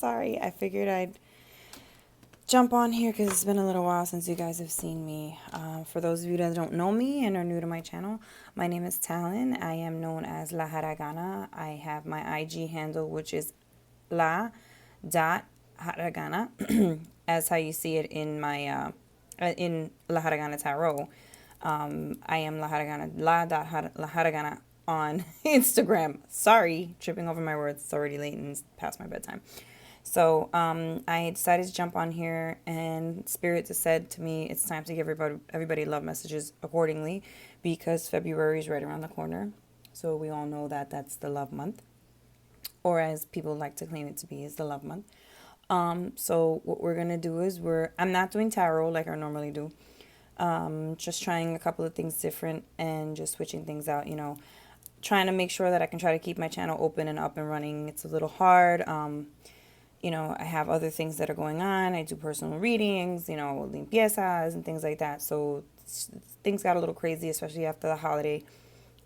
sorry. I figured I'd jump on here because it's been a little while since you guys have seen me. For those of you that don't know me and are new to my channel, my name is Talon. I am known as La Haragana. I have my IG handle, which is la dot haragana, as how you see it in my in La Haragana Tarot. I am La Haragana, La Haragana on Instagram. Sorry, tripping over my words. It's already late and it's past my bedtime. So I decided to jump on here, and Spirit just said to me, it's time to give everybody love messages accordingly, because February is right around the corner. So we all know that that's the love month, or as people like to claim it to be, is the love month. So what we're going to do is I'm not doing tarot like I normally do. Just trying a couple of things different and just switching things out, trying to make sure that I can try to keep my channel open and up and running. It's a little hard. I have other things that are going on. I do personal readings, limpiezas and things like that. So things got a little crazy, especially after the holiday,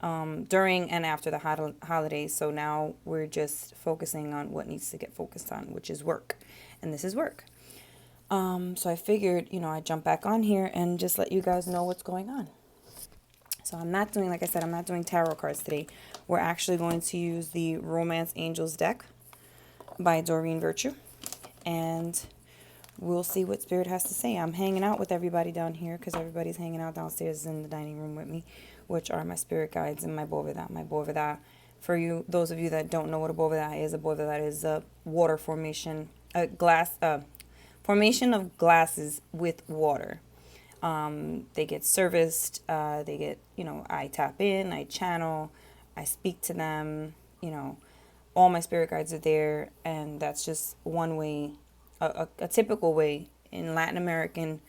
during and after the holidays. So now we're just focusing on what needs to get focused on, which is work. And this is work. So I figured, I'd jump back on here and just let you guys know what's going on. So I'm not doing, like I said, I'm not doing tarot cards today. We're actually going to use the Romance Angels deck by Doreen Virtue, and we'll see what Spirit has to say. I'm hanging out with everybody down here because everybody's hanging out downstairs in the dining room with me, which are my spirit guides and my Boveda. My Boveda, for you, those of you that don't know what a Boveda is a water formation, formation of glasses with water. They get serviced, they get, I tap in, I channel, I speak to them, all my spirit guides are there, and that's just one way, a typical way in Latin American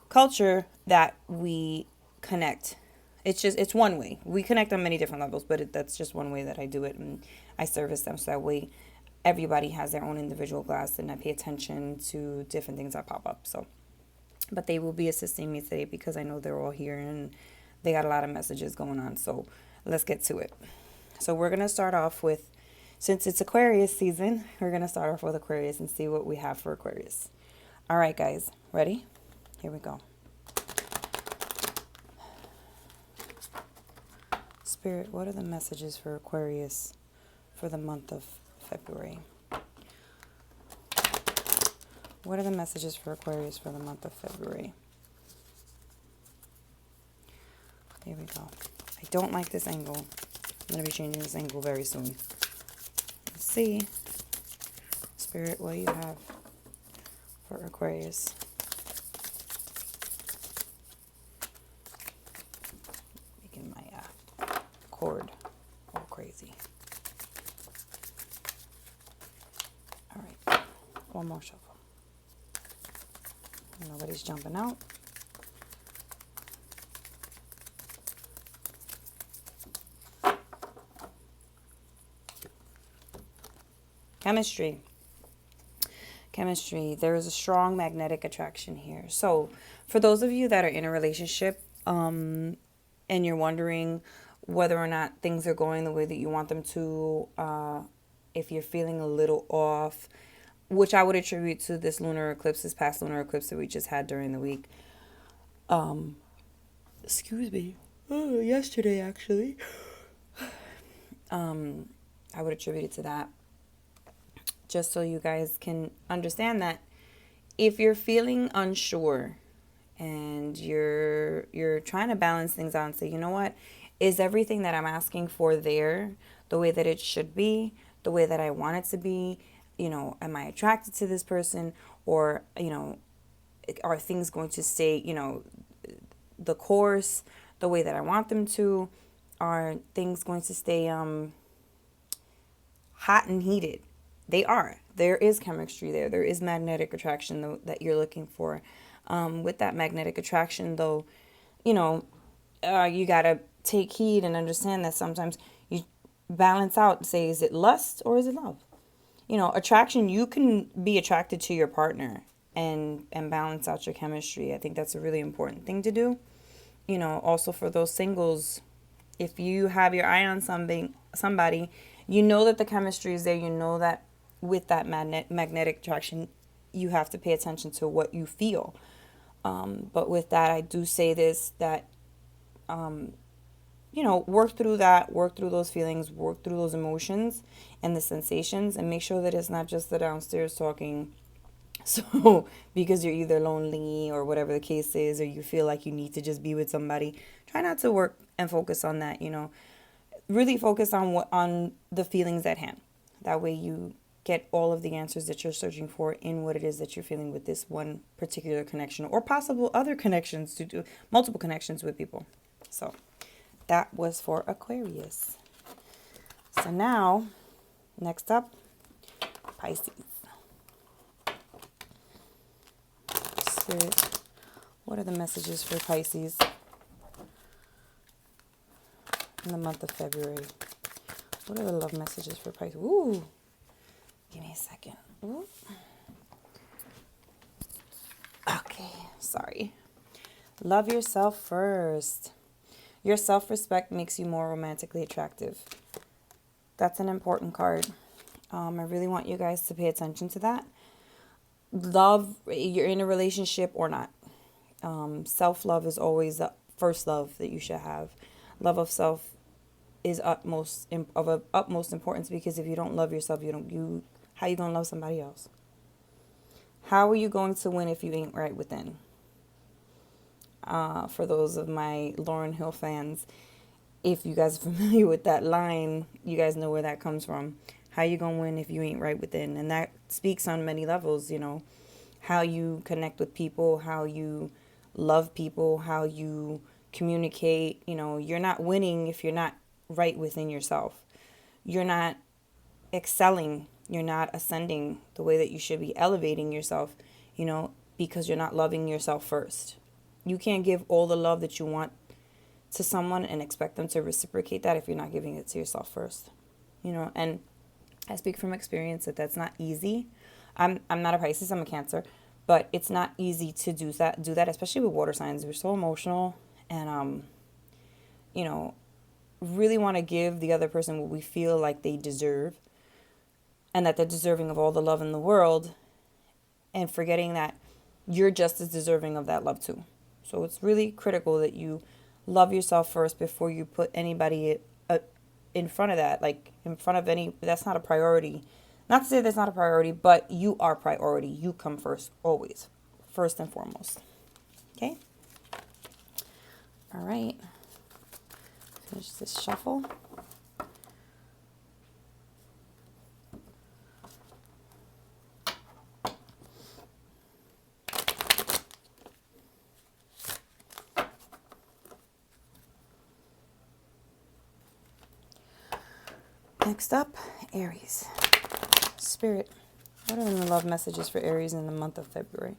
culture that we connect. It's one way. We connect on many different levels, but that's just one way that I do it, and I service them so that way everybody has their own individual glass, and I pay attention to different things that pop up. So, but they will be assisting me today because I know they're all here and they got a lot of messages going on. So let's get to it. So we're going to start off with, since it's Aquarius season, we're going to start off with Aquarius and see what we have for Aquarius. All right, guys, ready? Here we go. Spirit, what are the messages for Aquarius for the month of February? What are the messages for Aquarius for the month of February? Here we go. I don't like this angle. I'm going to be changing this angle very soon. Let's see. Spirit, what do you have for Aquarius? Making my cord all crazy. All right. One more shuffle. Nobody's jumping out. Chemistry. There is a strong magnetic attraction here. So for those of you that are in a relationship, and you're wondering whether or not things are going the way that you want them to, if you're feeling a little off, which I would attribute to this past lunar eclipse that we just had during the week. Excuse me. Yesterday, actually. I would attribute it to that. Just so you guys can understand that if you're feeling unsure and you're trying to balance things out and say, you know what, is everything that I'm asking for there the way that it should be, the way that I want it to be? Am I attracted to this person, or, are things going to stay, the course, the way that I want them to? Are things going to stay hot and heated? They are. There is chemistry there. There is magnetic attraction, though, that you're looking for. With that magnetic attraction, though, you got to take heed and understand that sometimes you balance out, say, is it lust or is it love? Attraction, you can be attracted to your partner and balance out your chemistry. I think that's a really important thing to do. Also for those singles, if you have your eye on somebody, that the chemistry is there, that with that magnetic attraction, you have to pay attention to what you feel. But with that, I do say this, that, work through that, work through those feelings, work through those emotions and the sensations, and make sure that it's not just the downstairs talking. So, because you're either lonely or whatever the case is, or you feel like you need to just be with somebody, try not to work and focus on that, really focus on the feelings at hand. That way you get all of the answers that you're searching for in what it is that you're feeling with this one particular connection, or possible other connections, to do multiple connections with people. So that was for Aquarius. So now, next up, Pisces. Spirit, what are the messages for Pisces in the month of February? What are the love messages for Pisces? Ooh, give me a second. Ooh. Okay, sorry. Love yourself first. Your self-respect makes you more romantically attractive. That's an important card. I really want you guys to pay attention to that. Love, you're in a relationship or not. Self-love is always the first love that you should have. Love of self is of utmost importance, because if you don't love yourself, how you gonna love somebody else? How are you going to win if you ain't right within? For those of my Lauryn Hill fans, if you guys are familiar with that line, you guys know where that comes from. How you gonna win if you ain't right within? And that speaks on many levels, how you connect with people, how you love people, how you communicate. You're not winning if you're not right within yourself. You're not excelling. You're not ascending the way that you should be, elevating yourself, because you're not loving yourself first. You can't give all the love that you want to someone and expect them to reciprocate that if you're not giving it to yourself first. And I speak from experience that that's not easy. I'm not a Pisces, I'm a Cancer, but it's not easy to do that, especially with water signs. We're so emotional, and really want to give the other person what we feel like they deserve, and that they're deserving of all the love in the world, and forgetting that you're just as deserving of that love too. So it's really critical that you love yourself first before you put anybody in front of that, that's not a priority. Not to say that's not a priority, but you are priority. You come first, always. First and foremost. Okay? All right. Finish this shuffle. Next up, Aries. Spirit, what are the love messages for Aries in the month of February?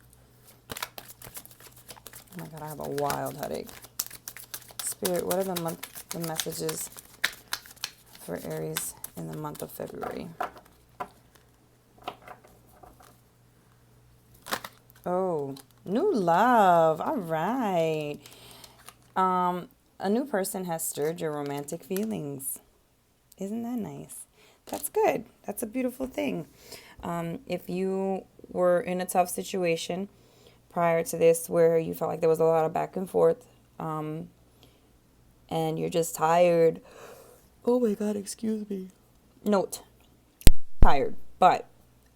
Oh my God, I have a wild headache. Spirit, what are the messages for Aries in the month of February? Oh, new love. All right. A new person has stirred your romantic feelings. Isn't that nice? That's good. That's a beautiful thing. If you were in a tough situation prior to this, where you felt like there was a lot of back and forth, and you're just tired. Oh my God, excuse me. Note, tired. But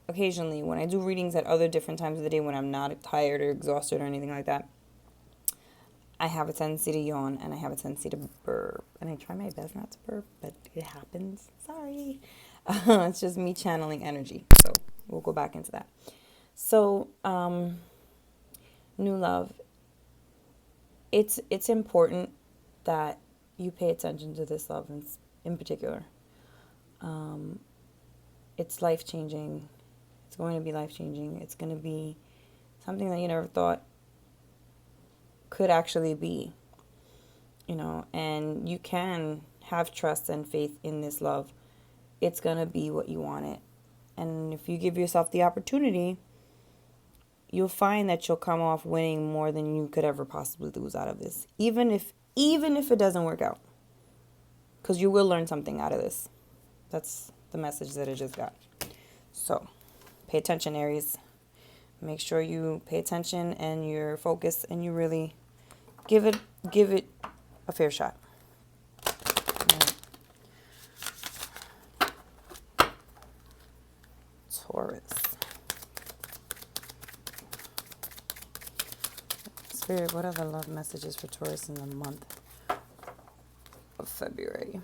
occasionally when I do readings at other different times of the day, when I'm not tired or exhausted or anything like that, I have a tendency to yawn, and I have a tendency to burp. And I try my best not to burp, but it happens. Sorry. It's just me channeling energy. So we'll go back into that. So, new love. It's important that you pay attention to this love in particular. It's life-changing. It's going to be life-changing. It's going to be something that you never thought could actually be, and you can have trust and faith in this love. It's going to be what you want it. And if you give yourself the opportunity, you'll find that you'll come off winning more than you could ever possibly lose out of this. Even if it doesn't work out, because you will learn something out of this. That's the message that I just got. So pay attention, Aries. Make sure you pay attention and you're focused and you really give it a fair shot. Right. Taurus. Spirit, what are the love messages for Taurus in the month of February?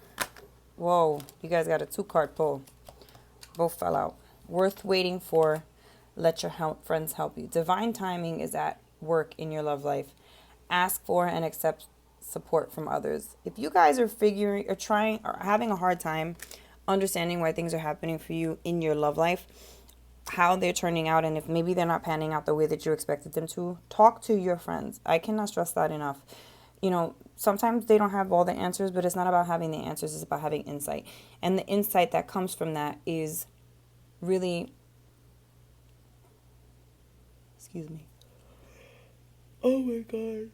Whoa, you guys got a 2-card pull. Both fell out. Worth waiting for. Let your friends help you. Divine timing is at work in your love life. Ask for and accept support from others. If you guys are trying or having a hard time understanding why things are happening for you in your love life, how they're turning out, and if maybe they're not panning out the way that you expected them to, talk to your friends. I cannot stress that enough. Sometimes they don't have all the answers, but it's not about having the answers. It's about having insight. And the insight that comes from that is really, excuse me. Oh my God.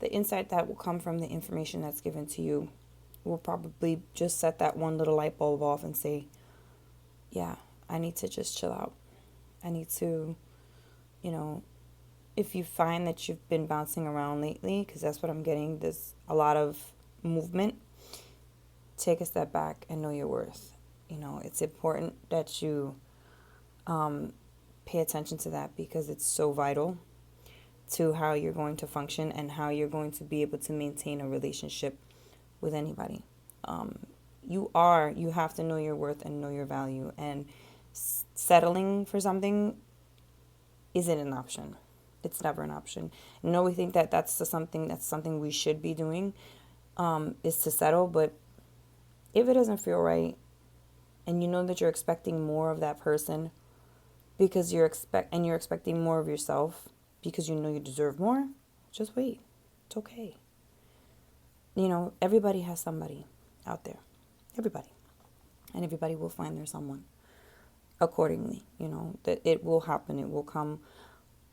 The insight that will come from the information that's given to you will probably just set that one little light bulb off and say, yeah, I need to just chill out. I need to, if you find that you've been bouncing around lately, because that's what I'm getting, there's a lot of movement, take a step back and know your worth. It's important that you pay attention to that because it's so vital to how you're going to function and how you're going to be able to maintain a relationship with anybody. You have to know your worth and know your value, and settling for something isn't an option. It's never an option. We think that that's something we should be doing, is to settle, but if it doesn't feel right and you know that you're expecting more of that person because you're expecting more of yourself because you know you deserve more, just wait. It's okay. Everybody has somebody out there. Everybody. And everybody will find their someone accordingly. That it will happen. It will come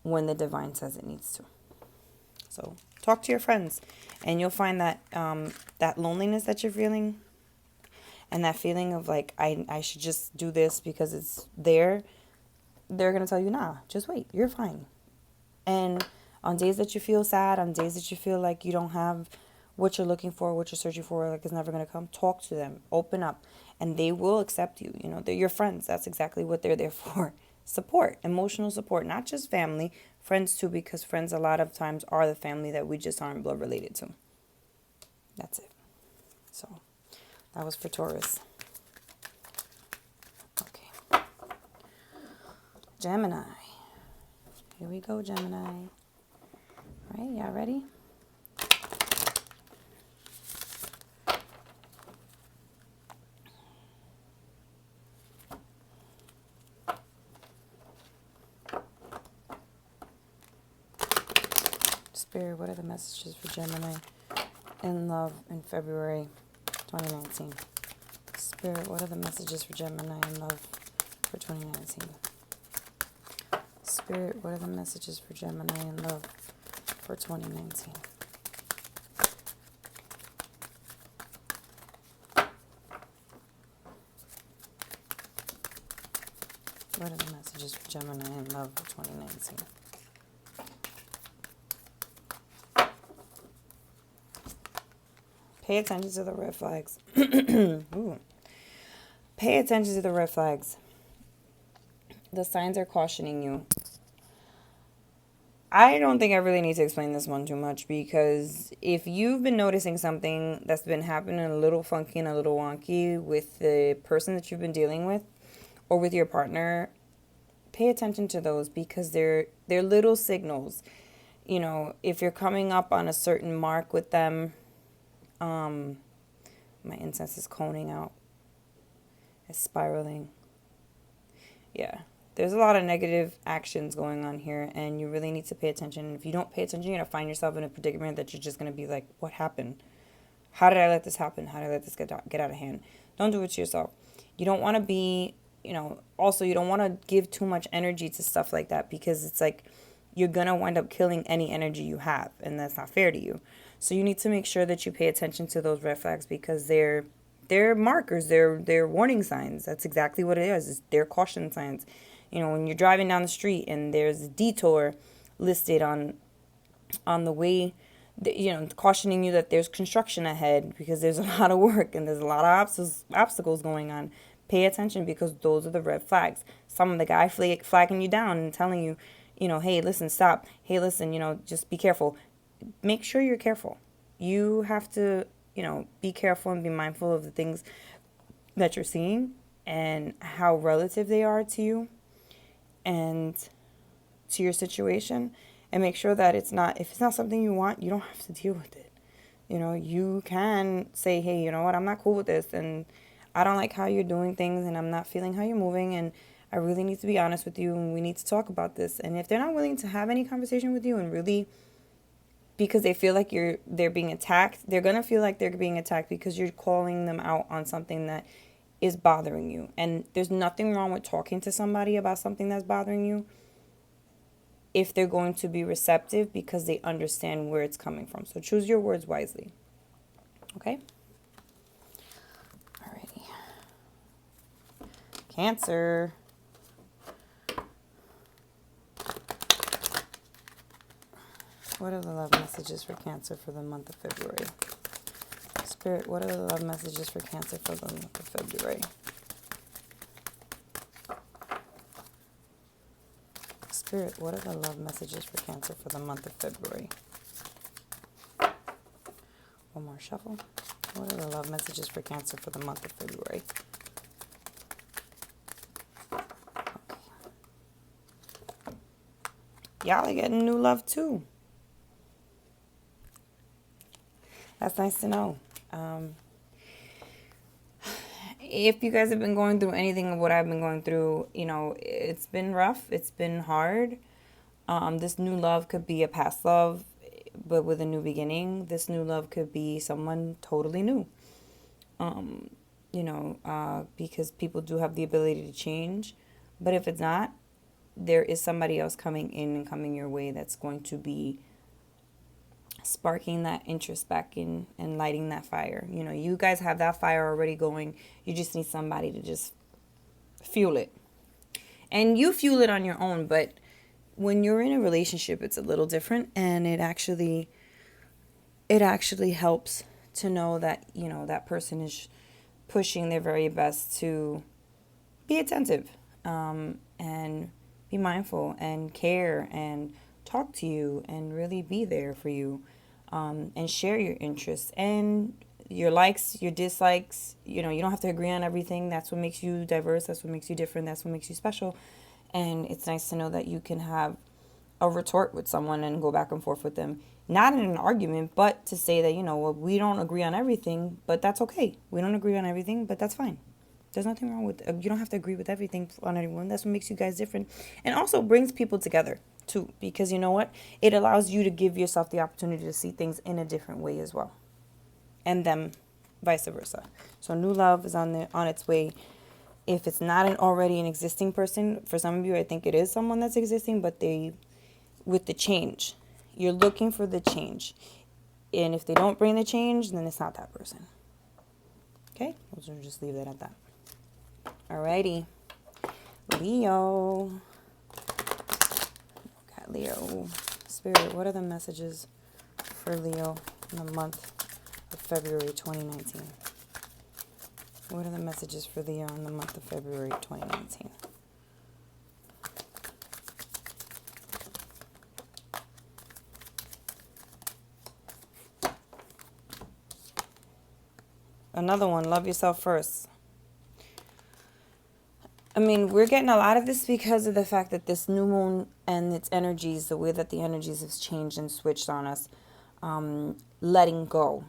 when the divine says it needs to. So talk to your friends and you'll find that that loneliness that you're feeling and that feeling of like, I should just do this because it's there. They're going to tell you, nah, just wait. You're fine. And on days that you feel sad, on days that you feel like you don't have what you're looking for, what you're searching for, like it's never going to come, talk to them, open up, and they will accept you. They're your friends. That's exactly what they're there for. Support, emotional support, not just family, friends too, because friends a lot of times are the family that we just aren't blood related to. That's it. So that was for Taurus. Okay. Gemini. Here we go, Gemini. All right, y'all ready? Spirit, what are the messages for Gemini in love in February 2019? Spirit, what are the messages for Gemini in love for 2019? Spirit, what are the messages for Gemini in love for 2019? What are the messages for Gemini in love for 2019? Pay attention to the red flags. Ooh. Pay attention to the red flags. The signs are cautioning you. I don't think I really need to explain this one too much because if you've been noticing something that's been happening a little funky and a little wonky with the person that you've been dealing with or with your partner, pay attention to those because they're little signals. If you're coming up on a certain mark with them, my incense is coning out. It's spiraling. Yeah. There's a lot of negative actions going on here, and you really need to pay attention. And if you don't pay attention, you're going to find yourself in a predicament that you're just going to be like, what happened? How did I let this happen? How did I let this get out of hand? Don't do it to yourself. You don't want to be, also you don't want to give too much energy to stuff like that because it's like you're going to wind up killing any energy you have, and that's not fair to you. So you need to make sure that you pay attention to those red flags, because they're markers, they're warning signs. That's exactly what it is. They're caution signs. When you're driving down the street and there's a detour listed on the way, cautioning you that there's construction ahead because there's a lot of work and there's a lot of obstacles going on. Pay attention, because those are the red flags. Some of the guy flagging you down and telling you, hey, listen, stop. Hey, listen, just be careful. Make sure you're careful. You have to, be careful and be mindful of the things that you're seeing and how relative they are to you and to your situation, and make sure that if it's not something you want, you don't have to deal with it. You can say, hey, you know what, I'm not cool with this, and I don't like how you're doing things, and I'm not feeling how you're moving, and I really need to be honest with you, and we need to talk about this. And if they're not willing to have any conversation with you, and really, because they feel like they're being attacked, they're going to feel like they're being attacked because you're calling them out on something that is bothering you. And there's nothing wrong with talking to somebody about something that's bothering you if they're going to be receptive, because they understand where it's coming from. So choose your words wisely. Okay? Alrighty. Cancer. What are the love messages for Cancer for the month of February? Spirit, what are the love messages for Cancer for the month of February? Spirit, what are the love messages for Cancer for the month of February? One more shuffle. What are the love messages for Cancer for the month of February? Okay. Y'all are getting new love too. That's nice to know. If you guys have been going through anything of what I've been going through, it's been rough. It's been hard. This new love could be a past love, but with a new beginning. This new love could be someone totally new. Because people do have the ability to change. But if it's not, there is somebody else coming in and coming your way that's going to be sparking that interest back in and lighting that fire. You guys have that fire already going. You just need somebody to just fuel it. And you fuel it on your own, but when you're in a relationship, it's a little different, and it actually helps to know that, that person is pushing their very best to be attentive, and be mindful and care and talk to you and really be there for you, and share your interests and your likes, your dislikes. You don't have to agree on everything. That's what makes you diverse. That's what makes you different. That's what makes you special. And it's nice to know that you can have a retort with someone and go back and forth with them. Not in an argument, but to say that, we don't agree on everything, but that's okay. We don't agree on everything, but that's fine. There's nothing wrong with, you don't have to agree with everything on anyone. That's what makes you guys different. And also brings people together too, because you know what? It allows you to give yourself the opportunity to see things in a different way as well. And them vice versa. So new love is on its way. If it's not already an existing person, for some of you, I think it is someone that's existing, but with the change, you're looking for the change. And if they don't bring the change, then it's not that person. Okay? We'll just leave that at that. Alrighty. Leo. Got Leo. Spirit, what are the messages for Leo in the month of February 2019? What are the messages for Leo in the month of February 2019? Another one, love yourself first. I mean, we're getting a lot of this because of the fact that this new moon and its energies, the way that the energies have changed and switched on us, letting go,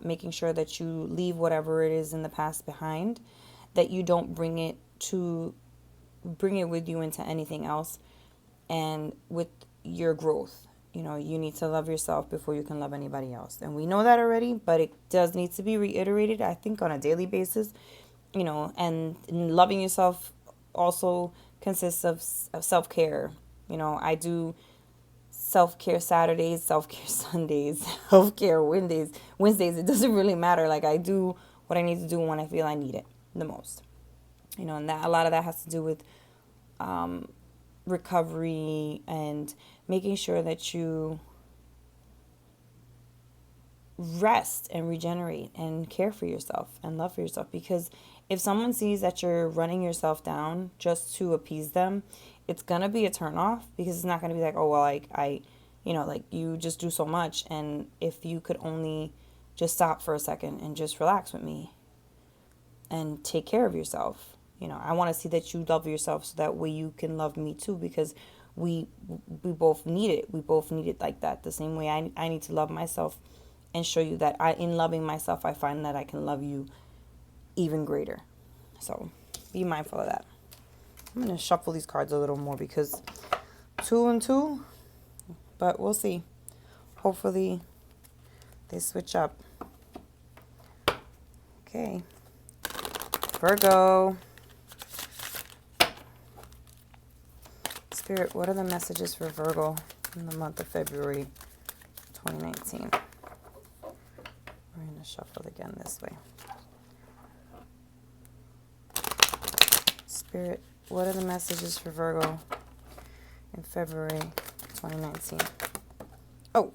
making sure that you leave whatever it is in the past behind, that you don't bring it with you into anything else, and with your growth. You need to love yourself before you can love anybody else. And we know that already, but it does need to be reiterated, I think, on a daily basis. And loving yourself also consists of self-care. I do self-care Saturdays, self-care Sundays, self-care Wednesdays. It doesn't really matter. Like, I do what I need to do when I feel I need it the most. And that a lot of that has to do with recovery and making sure that you rest and regenerate and care for yourself and love for yourself. Because if someone sees that you're running yourself down just to appease them, it's going to be a turn off, because it's not going to be like, oh, well, I like, you just do so much. And if you could only just stop for a second and just relax with me and take care of yourself. I want to see that you love yourself, so that way you can love me too, because we both need it. We both need it like that. The same way I need to love myself and show you that in loving myself, I find that I can love you even greater. So be mindful of that. I'm going to shuffle these cards a little more, because 2 and 2, but we'll see. Hopefully they switch up. Okay. Virgo. Spirit, what are the messages for Virgo in the month of February 2019? We're going to shuffle again this way. Spirit, what are the messages for Virgo in February 2019? Oh.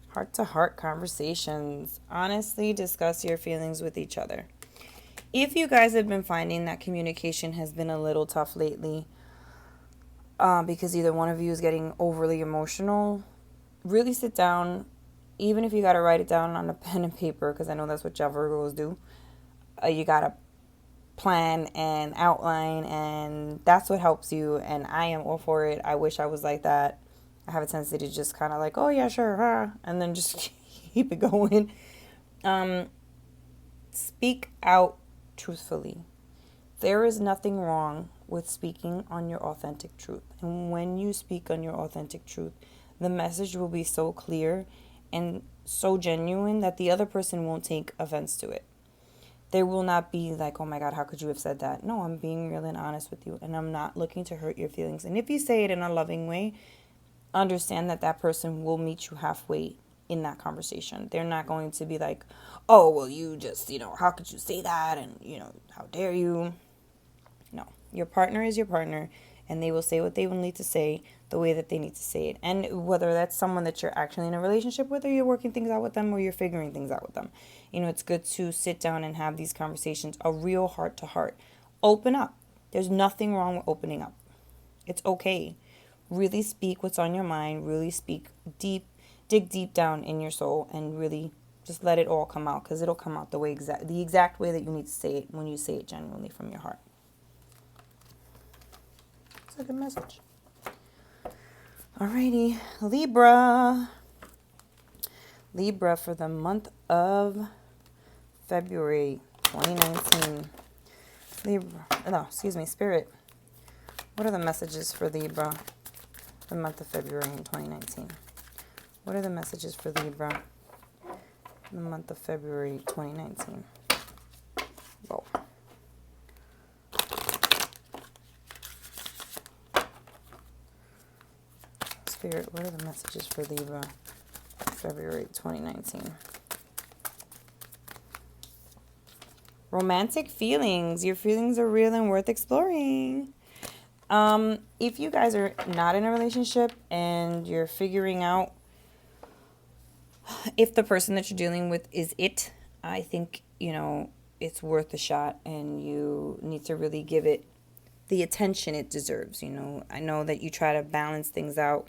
Heart-to-heart conversations. Honestly, discuss your feelings with each other. If you guys have been finding that communication has been a little tough lately, because either one of you is getting overly emotional, really sit down, even if you got to write it down on a pen and paper, because I know that's what y'all Virgos do. You got to plan and outline, and that's what helps you, and I am all for it. I wish I was like that. I have a tendency to just kind of like, oh yeah, sure, and then just keep it going. Speak out truthfully. There is nothing wrong with speaking on your authentic truth. And when you speak on your authentic truth, the message will be so clear and so genuine that the other person won't take offense to it. They will not be like, oh my God, how could you have said that? No, I'm being real and honest with you, and I'm not looking to hurt your feelings. And if you say it in a loving way, understand that that person will meet you halfway in that conversation. They're not going to be like, oh, well, you just, how could you say that? And, how dare you? No, your partner is your partner, and they will say what they will need to say the way that they need to say it. And whether that's someone that you're actually in a relationship with, or you're working things out with them, or you're figuring things out with them, it's good to sit down and have these conversations, a real heart to heart. Open up. There's nothing wrong with opening up. It's okay. Really speak what's on your mind. Really speak deep. Dig deep down in your soul, and really just let it all come out, because it'll come out the exact way that you need to say it when you say it genuinely from your heart. It's a good message. Alrighty, Libra. Libra for the month of February 2019. Spirit. What are the messages for Libra the month of February in 2019? What are the messages for Libra in the month of February 2019? Whoa. Spirit, what are the messages for Libra February 2019? Romantic feelings. Your feelings are real and worth exploring. If you guys are not in a relationship and you're figuring out if the person that you're dealing with is it, I think, it's worth a shot, and you need to really give it the attention it deserves. I know that you try to balance things out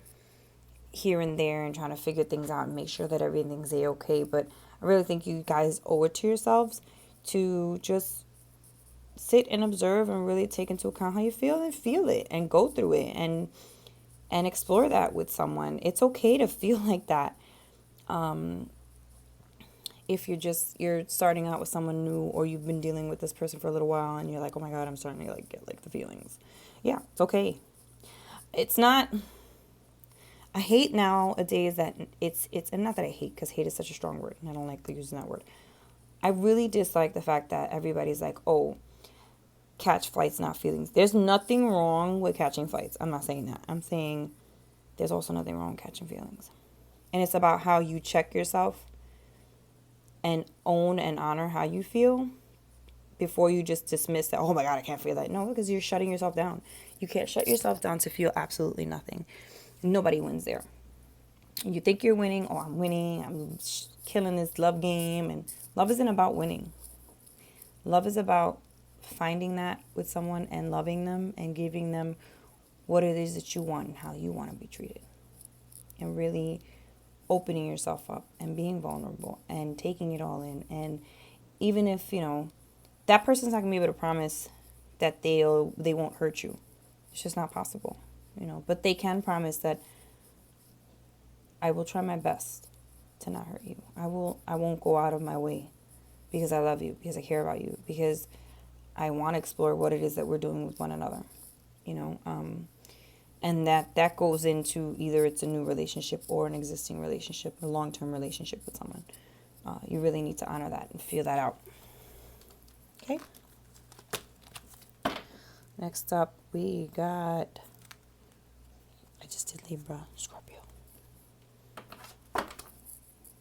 here and there and trying to figure things out and make sure that everything's okay, but I really think you guys owe it to yourselves to just sit and observe and really take into account how you feel and feel it and go through it and explore that with someone. It's okay to feel like that. If you're starting out with someone new, or you've been dealing with this person for a little while and you're like, oh my God, I'm starting to get the feelings. Yeah, it's okay. It's not, I hate nowadays that it's and not that I hate, because hate is such a strong word and I don't like using that word. I really dislike the fact that everybody's like, oh, catch flights, not feelings. There's nothing wrong with catching flights. I'm not saying that. I'm saying there's also nothing wrong with catching feelings. And it's about how you check yourself and own and honor how you feel before you just dismiss that, oh my God, I can't feel that. No, because you're shutting yourself down. You can't shut yourself down to feel absolutely nothing. Nobody wins there. You think you're winning, oh, I'm winning, I'm killing this love game. And love isn't about winning. Love is about finding that with someone and loving them and giving them what it is that you want and how you want to be treated. And really opening yourself up and being vulnerable and taking it all in. And even if, that person's not going to be able to promise that they won't hurt you. It's just not possible, But they can promise that I will try my best to not hurt you. I won't go out of my way because I love you, because I care about you, because I want to explore what it is that we're doing with one another, and that goes into either it's a new relationship or an existing relationship, a long-term relationship with someone. You really need to honor that and feel that out. Okay. Next up, we got, I just did Libra, Scorpio.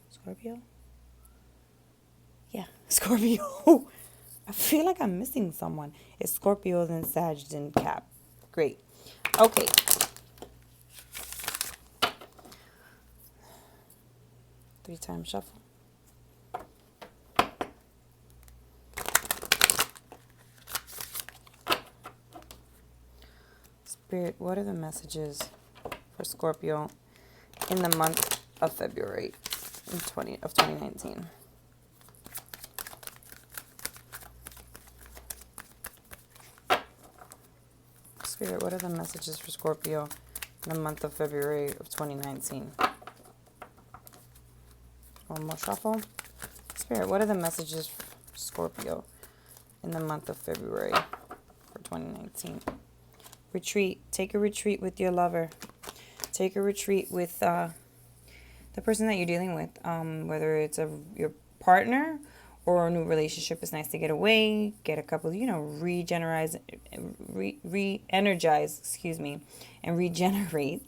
Scorpio? Yeah, Scorpio. I feel like I'm missing someone. It's Scorpio, then Sag, then Cap. Great. Okay. Three-time shuffle. Spirit, what are the messages for Scorpio in the month of February of 2019? Spirit, what are the messages for Scorpio in the month of February of 2019? One more shuffle. Spirit, what are the messages for Scorpio in the month of February for 2019? Retreat. Take a retreat with your lover. Take a retreat with the person that you're dealing with. Whether it's your partner or a new relationship, it's nice to get away, get a couple, re-energize, and regenerate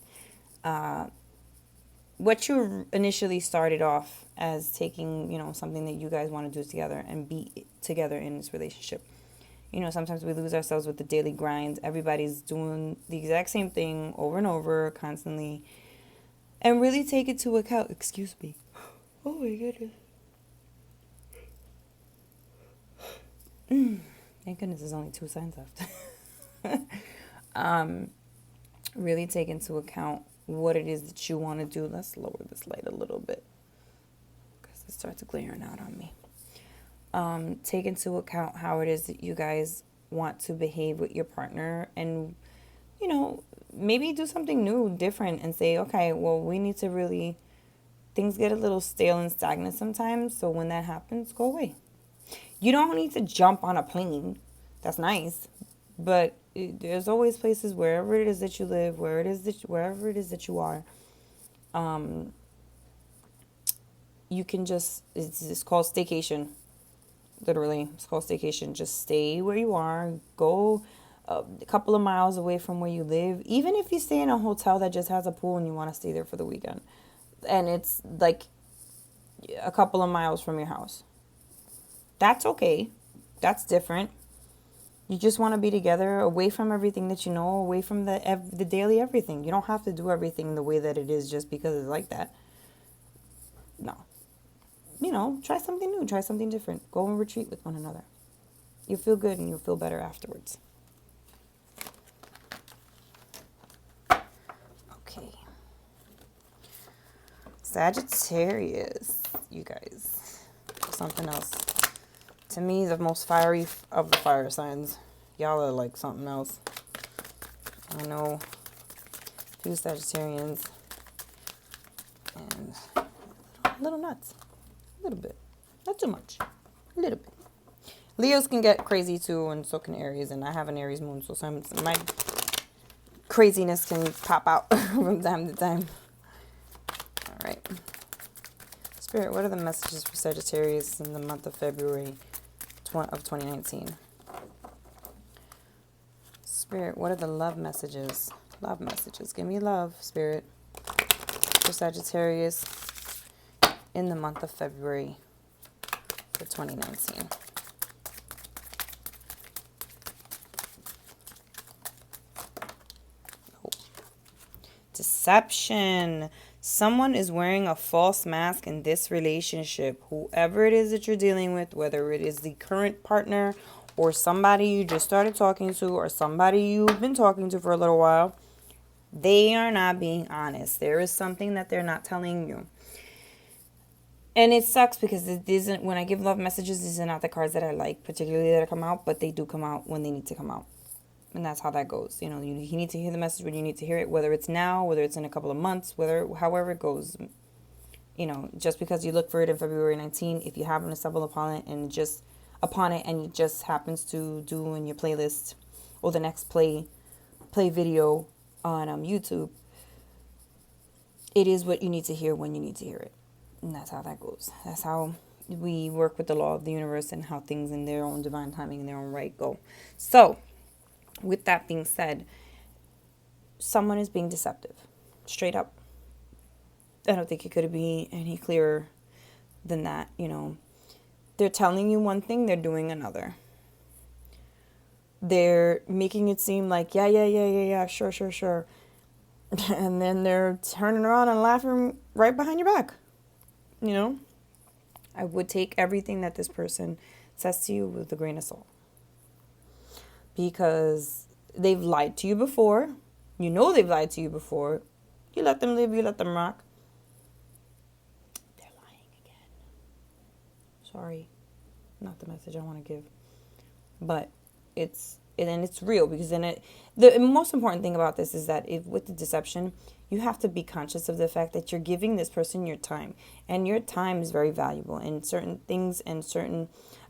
what you initially started off as taking, something that you guys want to do together and be together in this relationship. Sometimes we lose ourselves with the daily grind. Everybody's doing the exact same thing over and over, constantly. And really take it to account. Excuse me. Oh my goodness. Thank goodness there's only 2 signs left. Really take into account what it is that you want to do. Let's lower this light a little bit because it starts glaring out on me. Take into account how it is that you guys want to behave with your partner and, maybe do something new, different, and say, okay, well, we need to really, things get a little stale and stagnant sometimes. So when that happens, go away. You don't need to jump on a plane. That's nice. But there's always places wherever it is that you live, wherever it is that you are. You can just, it's called staycation. Literally, it's called staycation. Just stay where you are. Go a couple of miles away from where you live. Even if you stay in a hotel that just has a pool and you want to stay there for the weekend. And it's like a couple of miles from your house. That's okay. That's different. You just want to be together, away from everything that you know, away from the daily everything. You don't have to do everything the way that it is just because it's like that. No. Try something new. Try something different. Go and retreat with one another. You'll feel good and you'll feel better afterwards. Okay. Sagittarius, you guys. Something else. To me, the most fiery of the fire signs. Y'all are like something else. I know a few Sagittarians. And a little nuts. A little bit. Not too much. A little bit. Leos can get crazy too, and so can Aries. And I have an Aries moon, so my craziness can pop out from time to time. All right. Spirit, what are the messages for Sagittarius in the month of February of 2019? Spirit, what are the love messages? Love messages. Give me love, Spirit. for Sagittarius in the month of February for 2019. Oh. Deception. Someone is wearing a false mask in this relationship. Whoever it is that you're dealing with, whether it is the current partner or somebody you just started talking to or somebody you've been talking to for a little while, they are not being honest. There is something that they're not telling you. And it sucks because it isn't, when I give love messages, these are not the cards that I like, particularly that come out, but they do come out when they need to come out. And that's how that goes. You know, you need to hear the message when you need to hear it, whether it's now, whether it's in a couple of months, however it goes. You know, just because you look for it in February 19, if you happen to stumble upon it and it just happens to do in your playlist or the next play video on YouTube, it is what you need to hear when you need to hear it. And that's how that goes. That's how we work with the law of the universe and how things in their own divine timing and their own right go. So, with that being said, someone is being deceptive. Straight up. I don't think it could be any clearer than that, you know. They're telling you one thing, they're doing another. They're making it seem like, yeah, sure. And then they're turning around and laughing right behind your back. You know, I would take everything that this person says to you with a grain of salt. Because they've lied to you before. You know they've lied to you before. You let them live, you let them rock. They're lying again. Sorry. Not the message I want to give. But it's real, because the most important thing about this is that with the deception, you have to be conscious of the fact that you're giving this person your time, and your time is very valuable, and certain things and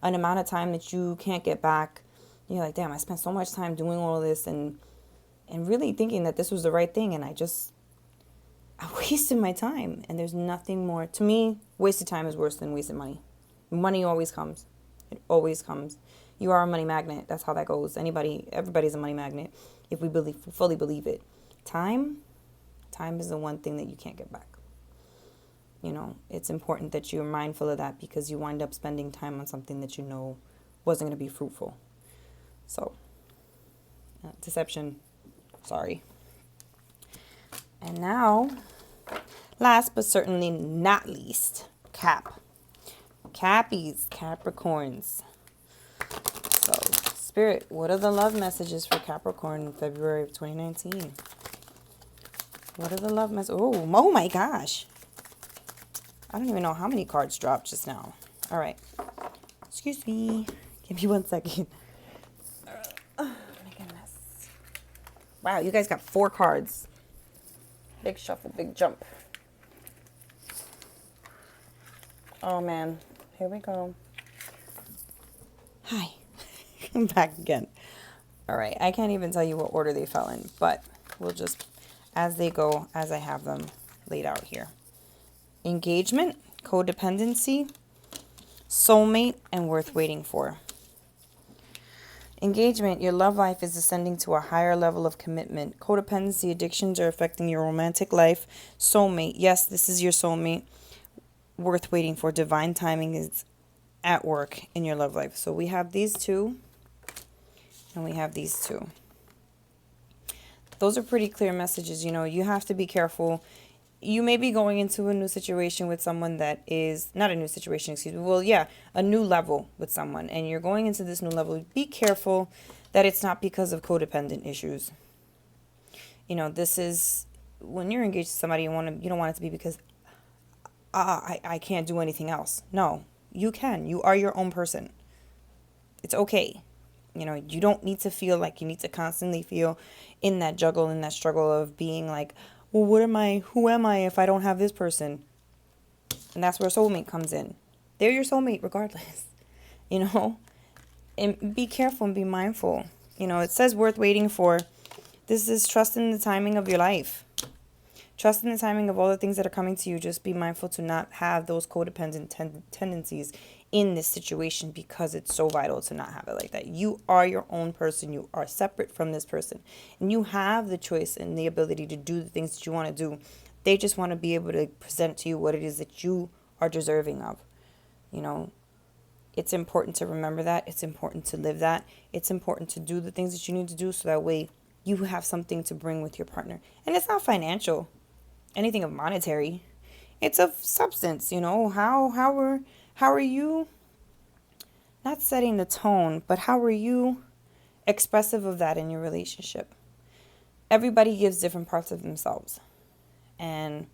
an amount of time that you can't get back. You're like, damn, I spent so much time doing all of this and really thinking that this was the right thing, and I wasted my time. And there's nothing more. To me, wasted time is worse than wasted money. Money always comes. It always comes. You are a money magnet. That's how that goes. Everybody's a money magnet if we fully believe it. Time is the one thing that you can't get back. You know, it's important that you're mindful of that, because you wind up spending time on something that you know wasn't going to be fruitful. So, deception, sorry. And now, last but certainly not least, Cappies, Capricorns. So, Spirit, what are the love messages for Capricorn in February of 2019? What are the love messages? Oh my gosh. I don't even know how many cards dropped just now. All right. Excuse me. Give me 1 second. Oh my goodness. Wow, you guys got 4 cards. Big shuffle, big jump. Oh man. Here we go. Hi. I'm back again. All right. I can't even tell you what order they fell in, but we'll just, as they go, as I have them laid out here. Engagement, codependency, soulmate, and worth waiting for. Engagement, your love life is ascending to a higher level of commitment. Codependency, addictions are affecting your romantic life. Soulmate, yes, this is your soulmate. Worth waiting for. Divine timing is at work in your love life. So we have these two, and we have these two. Those are pretty clear messages. You know, you have to be careful. You may be going into a new situation with someone that is not a new situation, excuse me. Well, yeah, a new level with someone, and you're going into this new level. Be careful that it's not because of codependent issues. You know, this is when you're engaged to somebody, you don't want it to be because I can't do anything else. No, you can. You are your own person. It's okay. You know, you don't need to feel like you need to constantly feel in that juggle, in that struggle of being like, well, who am I if I don't have this person? And that's where soulmate comes in. They're your soulmate regardless, you know, and be careful and be mindful. You know, it says worth waiting for. This is trust in the timing of your life. Trust in the timing of all the things that are coming to you. Just be mindful to not have those codependent tendencies in this situation, because it's so vital to not have it like that. You are your own person. You are separate from this person. And you have the choice and the ability to do the things that you want to do They just want to be able to present to you what it is that you are deserving of. You know, it's important to remember that. It's important to live that. It's important to do the things that you need to do so that way you have something to bring with your partner. And it's not financial, anything of monetary. It's of substance, you know. How are you not setting the tone, but how are you expressive of that in your relationship? Everybody gives different parts of themselves. And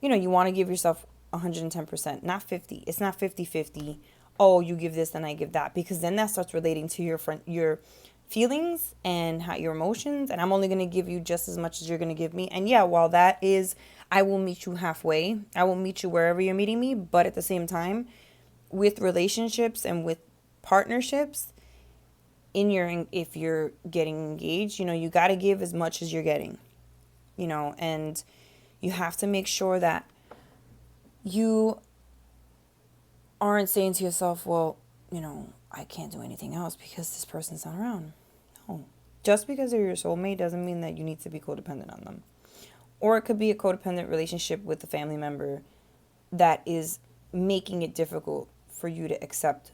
you know, you want to give yourself 110%, not 50. It's not 50-50. Oh, you give this and I give that, because then that starts relating to your feelings and your emotions, and I'm only going to give you just as much as you're going to give me. And yeah, while that is, I will meet you halfway. I will meet you wherever you're meeting me, but at the same time, with relationships and with partnerships, if you're getting engaged, you know, you got to give as much as you're getting. You know, and you have to make sure that you aren't saying to yourself, well, you know, I can't do anything else because this person's not around. No. Just because they're your soulmate doesn't mean that you need to be codependent on them. Or it could be a codependent relationship with a family member that is making it difficult for you to accept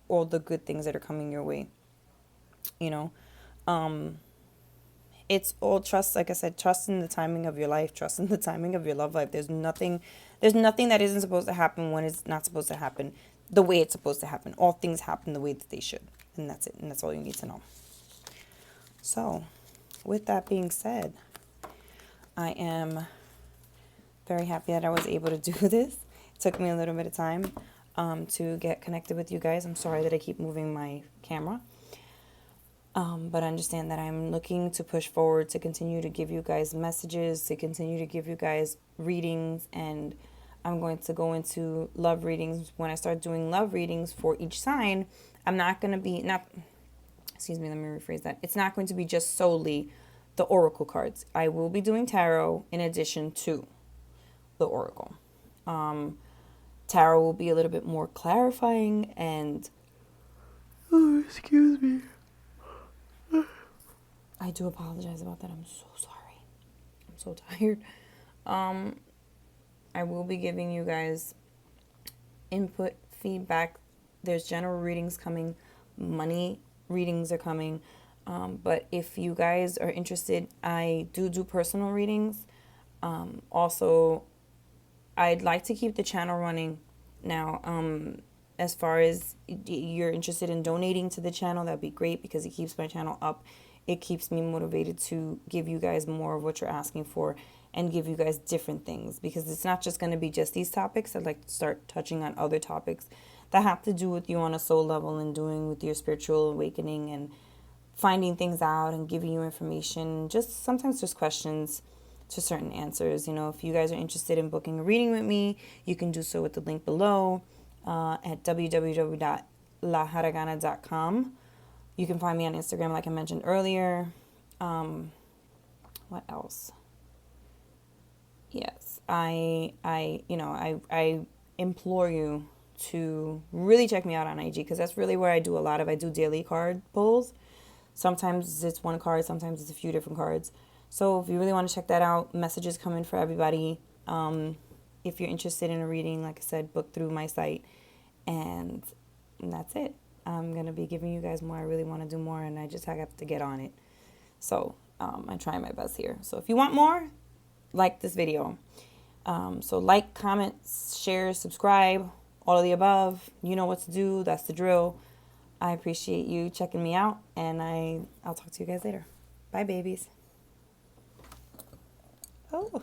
all the good things that are coming your way. You know, it's all trust. Like I said, trust in the timing of your life, trust in the timing of your love life. There's nothing that isn't supposed to happen when it's not supposed to happen the way it's supposed to happen. All things happen the way that they should. And that's it. And that's all you need to know. So, with that being said, I am very happy that I was able to do this. It took me a little bit of time to get connected with you guys. I'm sorry that I keep moving my camera. But understand that I'm looking to push forward to continue to give you guys messages, to continue to give you guys readings, and I'm going to go into love readings. When I start doing love readings for each sign, I'm not going to be, excuse me, let me rephrase that. It's not going to be just solely the oracle cards. I will be doing tarot in addition to the oracle. Tarot will be a little bit more clarifying and, oh, excuse me. I do apologize about that. I'm so sorry. I'm so tired. I will be giving you guys input, feedback. There's general readings coming. Money readings are coming. But if you guys are interested, I do personal readings. Also, I'd like to keep the channel running now. As far as you're interested in donating to the channel, that'd be great because it keeps my channel up. It keeps me motivated to give you guys more of what you're asking for and give you guys different things, because it's not just going to be just these topics. I'd like to start touching on other topics that have to do with you on a soul level and doing with your spiritual awakening and finding things out and giving you information, just sometimes just questions to certain answers. You know, if you guys are interested in booking a reading with me, you can do so with the link below at www.laharagana.com. You can find me on Instagram, like I mentioned earlier. What else? Yes, I implore you to really check me out on IG, because that's really where I do I do daily card pulls. Sometimes it's one card, sometimes it's a few different cards. So if you really want to check that out, messages come in for everybody. If you're interested in a reading, like I said, book through my site, and that's it. I'm going to be giving you guys more. I really want to do more, and I have to get on it. So I'm trying my best here. So if you want more, like this video. So like, comment, share, subscribe, all of the above. You know what to do. That's the drill. I appreciate you checking me out, and I'll talk to you guys later. Bye, babies. Oh.